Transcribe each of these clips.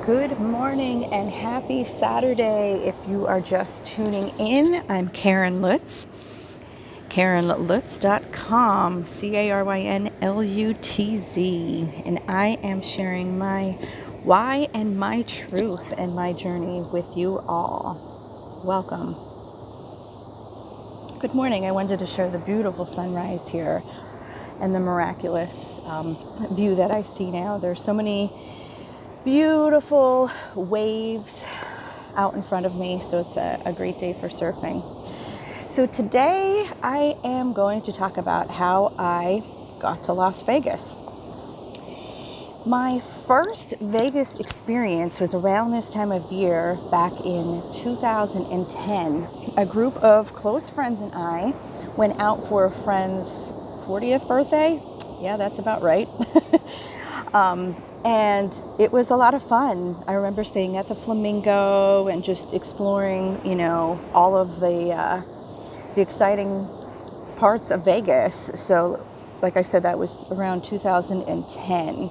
Good morning and happy Saturday. If you are just tuning in, I'm Caryn Lutz, CarynLutz.com, CarynLutz, and I am sharing my why and my truth and my journey with you all. Welcome. Good morning. I wanted to share the beautiful sunrise here and the miraculous view that I see now. There's so many beautiful waves out in front of me, so it's a great day for surfing. So today I am going to talk about how I got to Las Vegas. My first Vegas experience was around this time of year back in 2010. A group of close friends and I went out for a friend's 40th birthday. Yeah, that's about right. And it was a lot of fun. I remember staying at the Flamingo and just exploring, all of the exciting parts of Vegas. So, like I said, that was around 2010.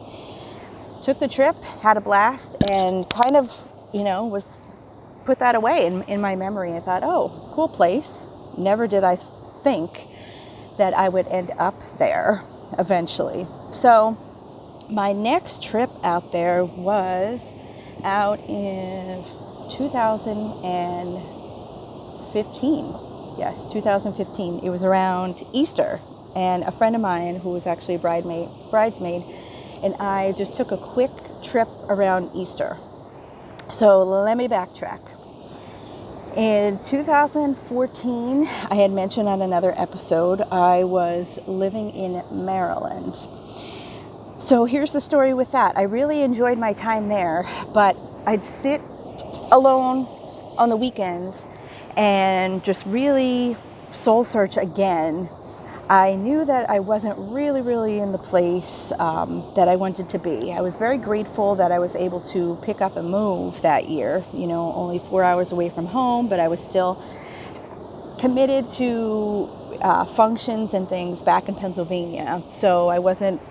Took the trip, had a blast, and kind of, was put that away in my memory. I thought, oh, cool place. Never did I think that I would end up there eventually. So my next trip out there was out in 2015. Yes, 2015. It was around Easter, and a friend of mine who was actually a bridesmaid, and I just took a quick trip around Easter. So let me backtrack. In 2014, I had mentioned on another episode, I was living in Maryland. So here's the story with that. I really enjoyed my time there, but I'd sit alone on the weekends and just really soul search again. I knew that I wasn't really in the place that I wanted to be. I was very grateful that I was able to pick up and move that year, only 4 hours away from home, but I was still committed to functions and things back in Pennsylvania. So I wasn't,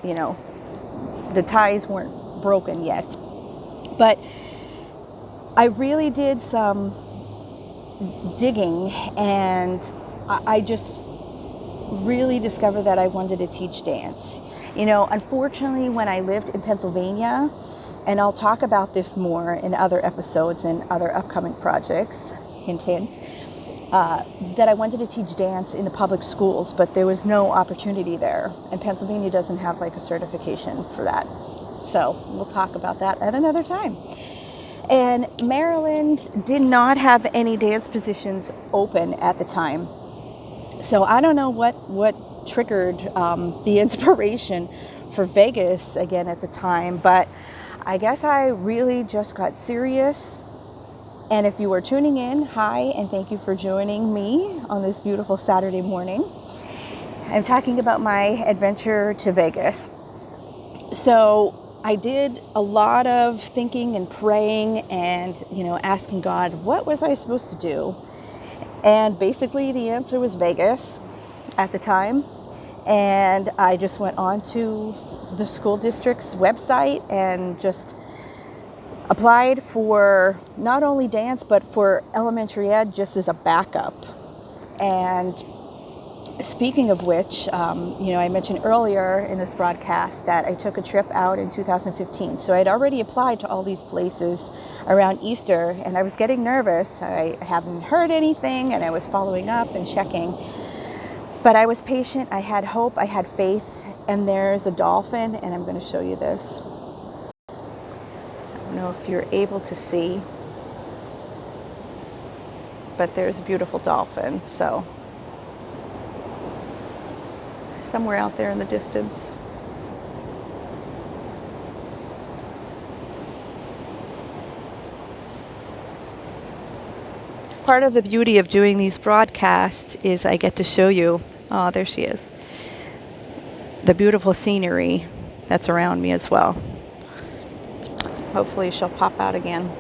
the ties weren't broken yet. But I really did some digging, and I just really discovered that I wanted to teach dance. Unfortunately, when I lived in Pennsylvania, and I'll talk about this more in other episodes and other upcoming projects, hint, that I wanted to teach dance in the public schools, but there was no opportunity there. And Pennsylvania doesn't have like a certification for that. So we'll talk about that at another time. And Maryland did not have any dance positions open at the time. So I don't know what triggered the inspiration for Vegas again at the time, but I guess I really just got serious. And if you are tuning in, hi, and thank you for joining me on this beautiful Saturday morning. I'm talking about my adventure to Vegas. So I did a lot of thinking and praying and, asking God, what was I supposed to do? And basically the answer was Vegas at the time. And I just went on to the school district's website and just applied for not only dance, but for elementary ed just as a backup. And speaking of which, I mentioned earlier in this broadcast that I took a trip out in 2015. So I'd already applied to all these places around Easter, and I was getting nervous. I haven't heard anything, and I was following up and checking. But I was patient, I had hope, I had faith, and there's a dolphin, and I'm going to show you this. I don't know if you're able to see, but there's a beautiful dolphin. So somewhere out there in the distance. Part of the beauty of doing these broadcasts is I get to show you, oh, there she is, the beautiful scenery that's around me as well. Hopefully she'll pop out again.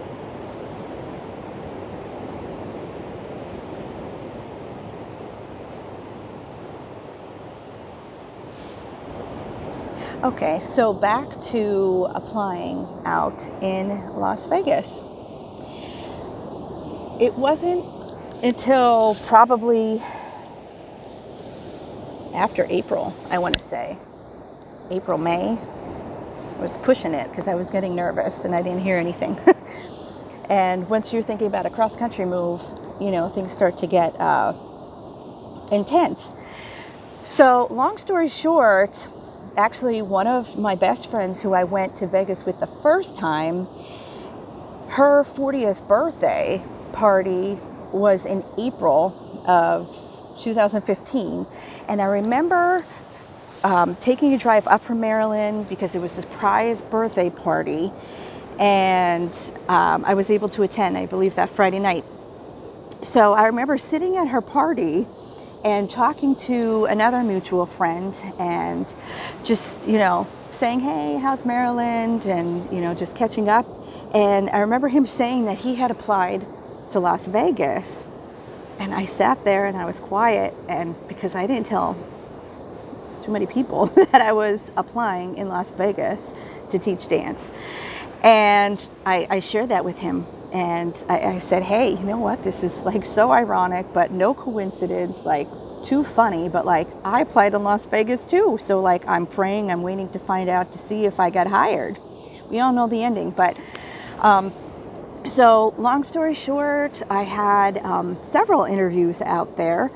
Okay, so back to applying out in Las Vegas. It wasn't until probably after April, I want to say. April, May. I was pushing it because I was getting nervous and I didn't hear anything. And once you're thinking about a cross-country move, things start to get intense. So long story short, actually one of my best friends who I went to Vegas with the first time, her 40th birthday party was in April of 2015. And I remember taking a drive up from Maryland because it was a surprise birthday party. And I was able to attend, I believe, that Friday night. So I remember sitting at her party and talking to another mutual friend and just, saying, hey, how's Maryland? And, just catching up. And I remember him saying that he had applied to Las Vegas. And I sat there and I was quiet, and because I didn't tell too many people that I was applying in Las Vegas to teach dance. And I shared that with him. And I said, hey, you know what? This is like so ironic, but no coincidence, like too funny. But like I applied in Las Vegas too. So like I'm praying, I'm waiting to find out to see if I got hired. We all know the ending. But so long story short, I had several interviews out there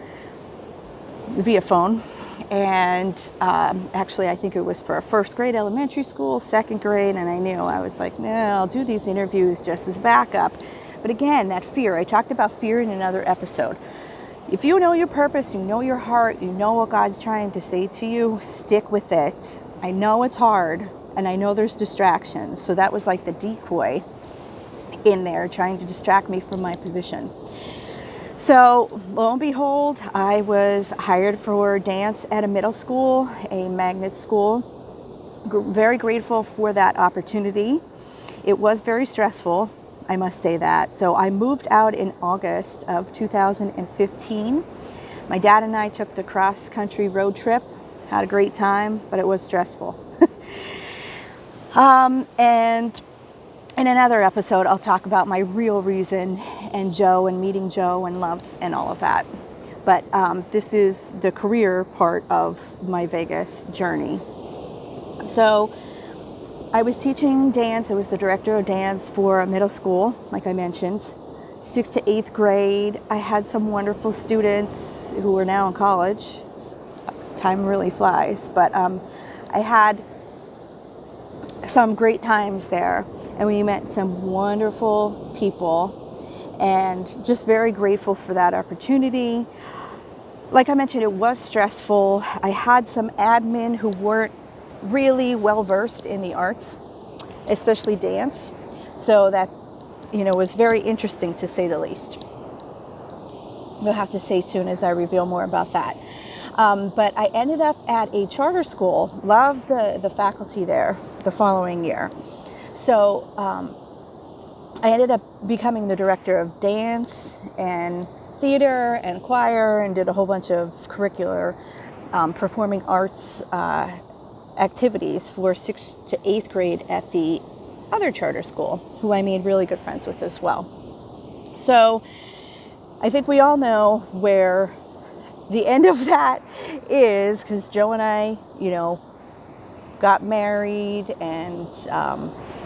via phone. And actually, I think it was for a first grade elementary school, second grade, and I knew, I was like, no, I'll do these interviews just as backup. But again, that fear, I talked about fear in another episode. If you know your purpose, you know your heart, you know what God's trying to say to you, stick with it. I know it's hard, and I know there's distractions. So that was like the decoy in there, trying to distract me from my position. So lo and behold, I was hired for dance at a middle school, a magnet school. Very grateful for that opportunity. It was very stressful, I must say that. So I moved out in August of 2015. My dad and I took the cross-country road trip, had a great time, but it was stressful. And in another episode, I'll talk about my real reason and Joe and meeting Joe and love and all of that. But this is the career part of my Vegas journey. So I was teaching dance. I was the director of dance for a middle school, like I mentioned, 6th to 8th grade. I had some wonderful students who are now in college. Time really flies. But I had some great times there, and we met some wonderful people, and just very grateful for that opportunity. Like I mentioned, it was stressful. I had some admin who weren't really well versed in the arts, especially dance, so that was very interesting, to say the least. You'll have to stay tuned as I reveal more about that. But I ended up at a charter school, loved the faculty there the following year. So I ended up becoming the director of dance and theater and choir, and did a whole bunch of curricular performing arts activities for 6th to 8th grade at the other charter school, who I made really good friends with as well. So I think we all know where the end of that is, because Joe and I, got married, and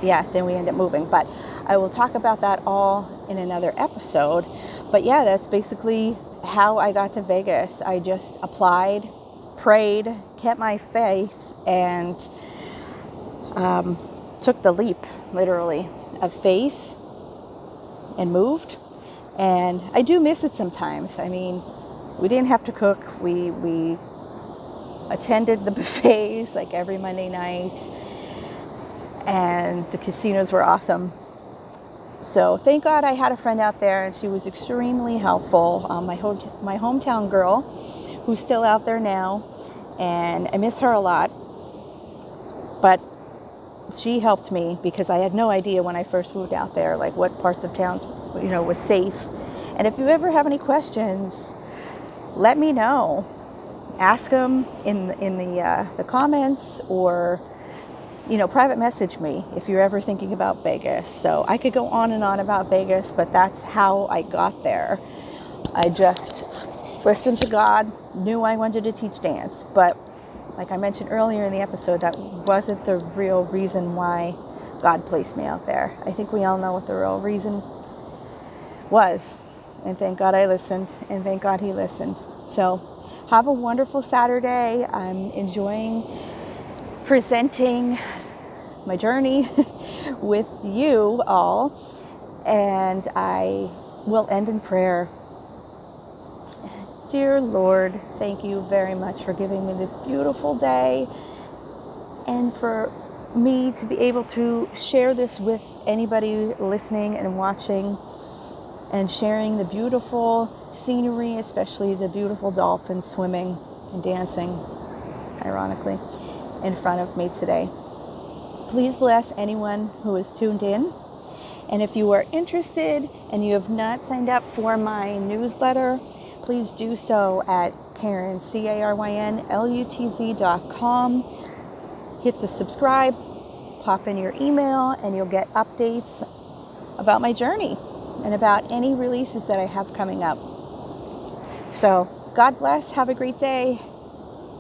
then we ended up moving. But I will talk about that all in another episode. But yeah, that's basically how I got to Vegas. I just applied, prayed, kept my faith, and took the leap, literally, of faith, and moved. And I do miss it sometimes. I mean, we didn't have to cook. We attended the buffets like every Monday night, and the casinos were awesome. So thank God I had a friend out there, and she was extremely helpful. My hometown girl, who's still out there now, and I miss her a lot. But she helped me, because I had no idea when I first moved out there, like what parts of town, was safe. And if you ever have any questions, let me know. Ask them in the comments, or private message me if you're ever thinking about Vegas. So I could go on and on about Vegas, but that's how I got there. I just listened to God, knew I wanted to teach dance, but like I mentioned earlier in the episode, that wasn't the real reason why God placed me out there. I think we all know what the real reason was. And thank God I listened, and thank God He listened. So have a wonderful Saturday. I'm enjoying presenting my journey with you all. And I will end in prayer. Dear Lord, thank you very much for giving me this beautiful day and for me to be able to share this with anybody listening and watching and sharing the beautiful scenery, especially the beautiful dolphins swimming and dancing, ironically, in front of me today. Please bless anyone who is tuned in. And if you are interested and you have not signed up for my newsletter, please do so at Caryn, CarynLutz.com. Hit the subscribe, pop in your email, and you'll get updates about my journey and about any releases that I have coming up. So God bless. Have a great day.